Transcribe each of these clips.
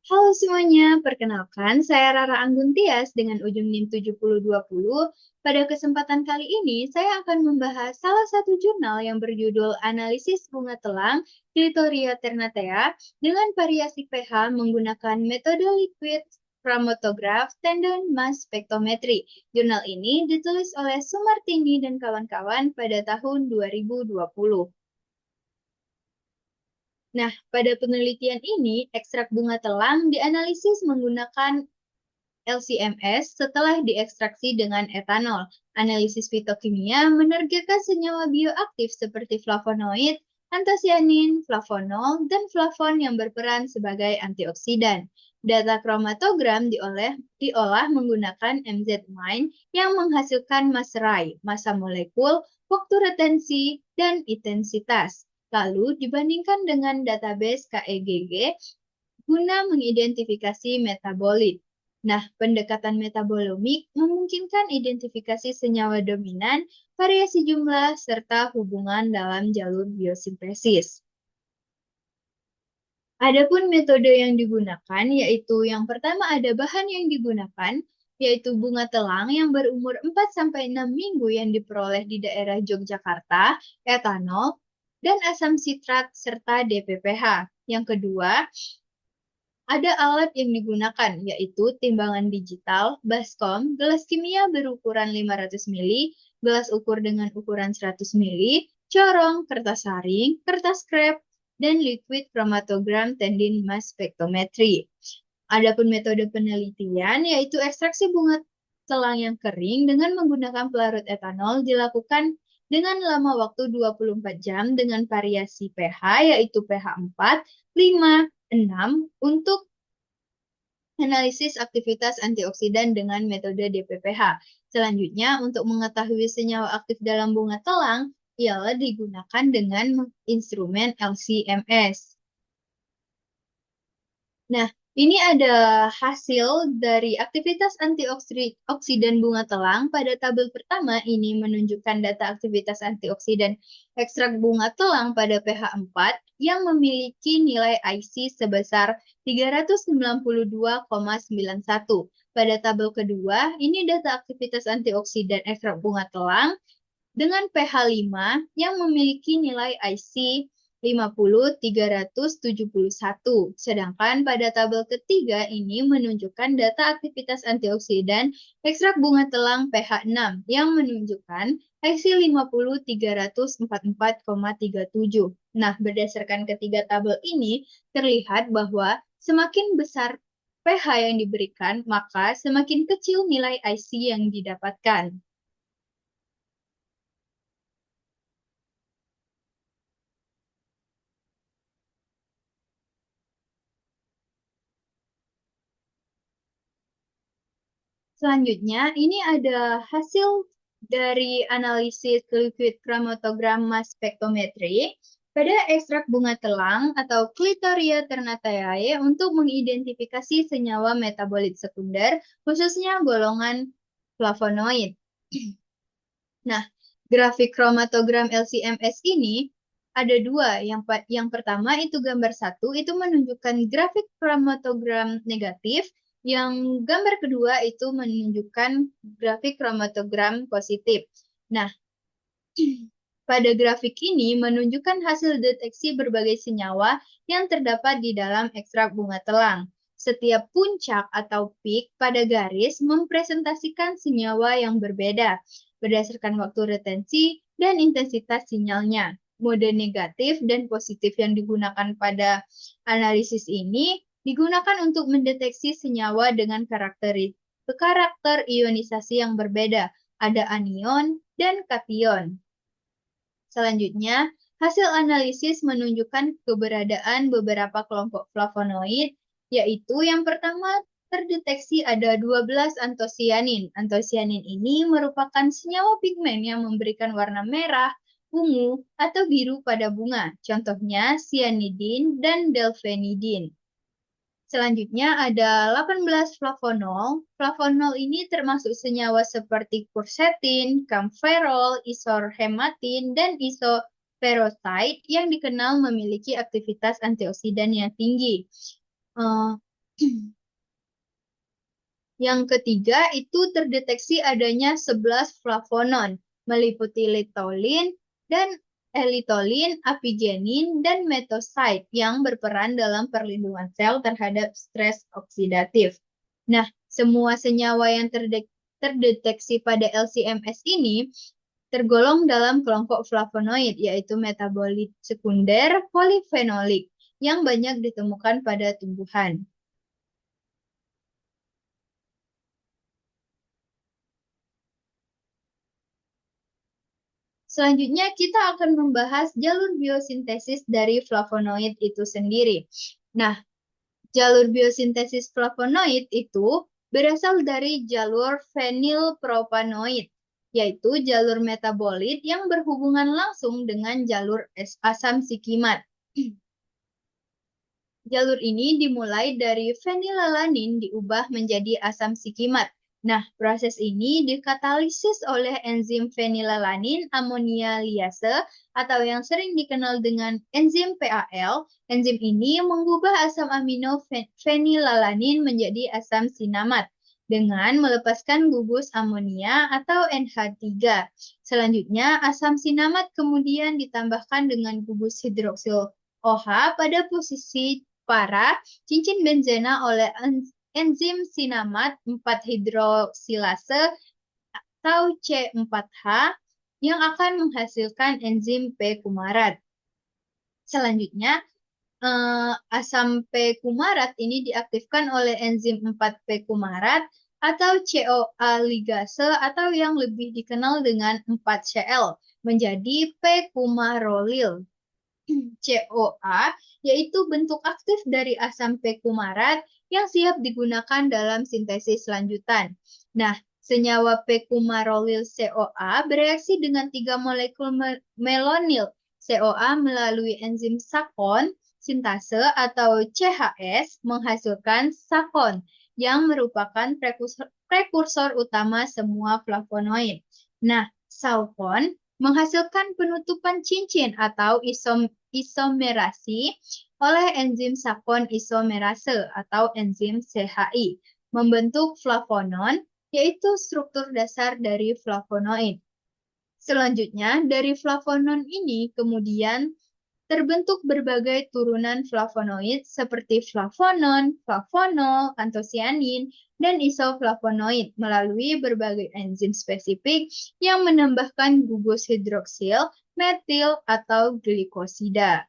Halo semuanya, perkenalkan saya Rara Anggun Tias dengan ujung NIM 7020. Pada kesempatan kali ini, saya akan membahas salah satu jurnal yang berjudul Analisis Bunga Telang Clitoria ternatea dengan variasi pH menggunakan metode liquid chromatograph tandem mass spectrometry. Jurnal ini ditulis oleh Sumartini dan kawan-kawan pada tahun 2020. Nah, pada penelitian ini, ekstrak bunga telang dianalisis menggunakan LC-MS setelah diekstraksi dengan etanol. Analisis fitokimia menerjemahkan senyawa bioaktif seperti flavonoid, antosianin, flavonol, dan flavon yang berperan sebagai antioksidan. Data kromatogram diolah menggunakan MZ-MINE yang menghasilkan maserai, massa molekul, waktu retensi, dan intensitas. Lalu dibandingkan dengan database KEGG guna mengidentifikasi metabolit. Nah, pendekatan metabolomik memungkinkan identifikasi senyawa dominan, variasi jumlah, serta hubungan dalam jalur biosintesis. Adapun metode yang digunakan, yaitu yang pertama ada bahan yang digunakan, yaitu bunga telang yang berumur 4-6 minggu yang diperoleh di daerah Yogyakarta, etanol, dan asam sitrat, serta DPPH. Yang kedua, ada alat yang digunakan, yaitu timbangan digital, baskom, gelas kimia berukuran 500 mili, gelas ukur dengan ukuran 100 mili, corong, kertas saring, kertas krep, dan liquid chromatogram tandem mass spectrometry. Adapun metode penelitian, yaitu ekstraksi bunga telang yang kering dengan menggunakan pelarut etanol dilakukan dengan lama waktu 24 jam dengan variasi pH, yaitu pH 4, 5, 6 untuk analisis aktivitas antioksidan dengan metode DPPH. Selanjutnya, untuk mengetahui senyawa aktif dalam bunga telang, ialah digunakan dengan instrumen LC-MS. Nah, ini ada hasil dari aktivitas antioksidan bunga telang. Pada tabel pertama ini menunjukkan data aktivitas antioksidan ekstrak bunga telang pada pH 4 yang memiliki nilai IC sebesar 392,91. Pada tabel kedua, ini data aktivitas antioksidan ekstrak bunga telang dengan pH 5 yang memiliki nilai IC 50,371. Sedangkan pada tabel ketiga ini menunjukkan data aktivitas antioksidan ekstrak bunga telang pH 6 yang menunjukkan IC 50,344,37. Nah, berdasarkan ketiga tabel ini, terlihat bahwa semakin besar pH yang diberikan, maka semakin kecil nilai IC yang didapatkan. Selanjutnya, ini ada hasil dari analisis liquid chromatogram mass spectrometry pada ekstrak bunga telang atau Clitoria ternateae untuk mengidentifikasi senyawa metabolit sekunder, khususnya golongan flavonoid. Nah, grafik kromatogram LC-MS ini ada dua. Yang pertama itu gambar 1, itu menunjukkan grafik kromatogram negatif. Yang gambar kedua itu menunjukkan grafik kromatogram positif. Nah, pada grafik ini menunjukkan hasil deteksi berbagai senyawa yang terdapat di dalam ekstrak bunga telang. Setiap puncak atau peak pada garis mempresentasikan senyawa yang berbeda berdasarkan waktu retensi dan intensitas sinyalnya. Mode negatif dan positif yang digunakan pada analisis ini digunakan untuk mendeteksi senyawa dengan karakter ionisasi yang berbeda. Ada anion dan kation. Selanjutnya, hasil analisis menunjukkan keberadaan beberapa kelompok flavonoid, yaitu yang pertama terdeteksi ada 12 antosianin. Antosianin ini merupakan senyawa pigmen yang memberikan warna merah, ungu, atau biru pada bunga. Contohnya cyanidin dan delphinidin. Selanjutnya ada 18 flavonol. Flavonol ini termasuk senyawa seperti quercetin, camphorol, isorhematin, dan isoperoxide yang dikenal memiliki aktivitas antioksidan yang tinggi. Yang ketiga itu terdeteksi adanya 11 flavonon, meliputi litolin dan elitolin, apigenin, dan metoside yang berperan dalam perlindungan sel terhadap stres oksidatif. Nah, semua senyawa yang terdeteksi pada LCMS ini tergolong dalam kelompok flavonoid, yaitu metabolit sekunder polifenolik yang banyak ditemukan pada tumbuhan. Selanjutnya kita akan membahas jalur biosintesis dari flavonoid itu sendiri. Nah, jalur biosintesis flavonoid itu berasal dari jalur fenilpropanoid, yaitu jalur metabolit yang berhubungan langsung dengan jalur asam sikimat. Jalur ini dimulai dari fenilalanin diubah menjadi asam sikimat. Nah, proses ini dikatalisis oleh enzim fenilalanin amonialiase atau yang sering dikenal dengan enzim PAL. Enzim ini mengubah asam amino fenilalanin menjadi asam sinamat dengan melepaskan gugus amonia atau NH3. Selanjutnya, asam sinamat kemudian ditambahkan dengan gugus hidroksil OH pada posisi para cincin benzena oleh enzim sinamat 4-hidroksilase atau C4H yang akan menghasilkan enzim P-kumarat. Selanjutnya, asam P-kumarat ini diaktifkan oleh enzim 4P-kumarat atau CoA ligase atau yang lebih dikenal dengan 4Cl menjadi P-kumarolil. CoA yaitu bentuk aktif dari asam P-kumarat yang siap digunakan dalam sintesis lanjutan. Nah, senyawa P-kumarolil CoA bereaksi dengan 3 molekul melonil CoA melalui enzim SAKON sintase atau CHS menghasilkan SAKON yang merupakan prekursor utama semua flavonoid. Nah, SAKON menghasilkan penutupan cincin atau isomerasi oleh enzim SAKON isomerase atau enzim CHI, membentuk flavonon, yaitu struktur dasar dari flavonoid. Selanjutnya, dari flavonon ini kemudian terbentuk berbagai turunan flavonoid seperti flavonon, flavonol, antosianin, dan isoflavonoid melalui berbagai enzim spesifik yang menambahkan gugus hidroksil, metil, atau glikosida.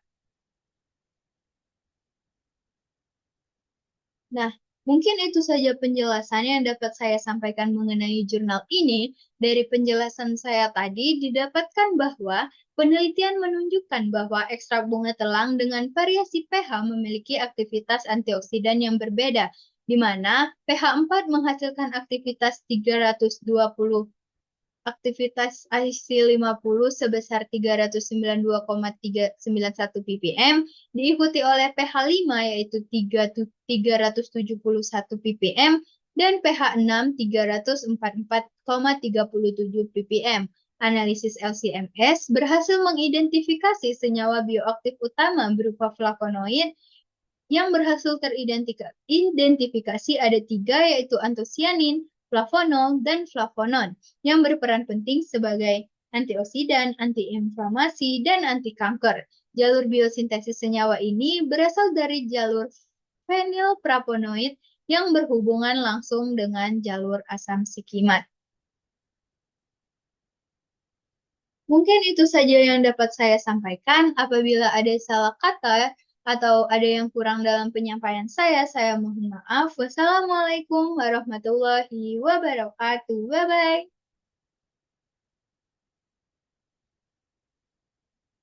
Nah, mungkin itu saja penjelasan yang dapat saya sampaikan mengenai jurnal ini. Dari penjelasan saya tadi didapatkan bahwa penelitian menunjukkan bahwa ekstrak bunga telang dengan variasi pH memiliki aktivitas antioksidan yang berbeda, di mana pH 4 menghasilkan aktivitas 320 aktivitas IC50 sebesar 392,391 ppm, diikuti oleh pH 5 yaitu 371 ppm, dan pH 6 344,37 ppm. Analisis LCMS berhasil mengidentifikasi senyawa bioaktif utama berupa flavonoid yang berhasil teridentifikasi ada 3, yaitu antosianin, flavonol, dan flavonon yang berperan penting sebagai antioksidan, antiinflamasi, dan anti kanker. Jalur biosintesis senyawa ini berasal dari jalur fenilpropanoid yang berhubungan langsung dengan jalur asam sikimat. Mungkin itu saja yang dapat saya sampaikan. Apabila ada salah kata atau ada yang kurang dalam penyampaian saya mohon maaf. Wassalamualaikum warahmatullahi wabarakatuh. Bye-bye.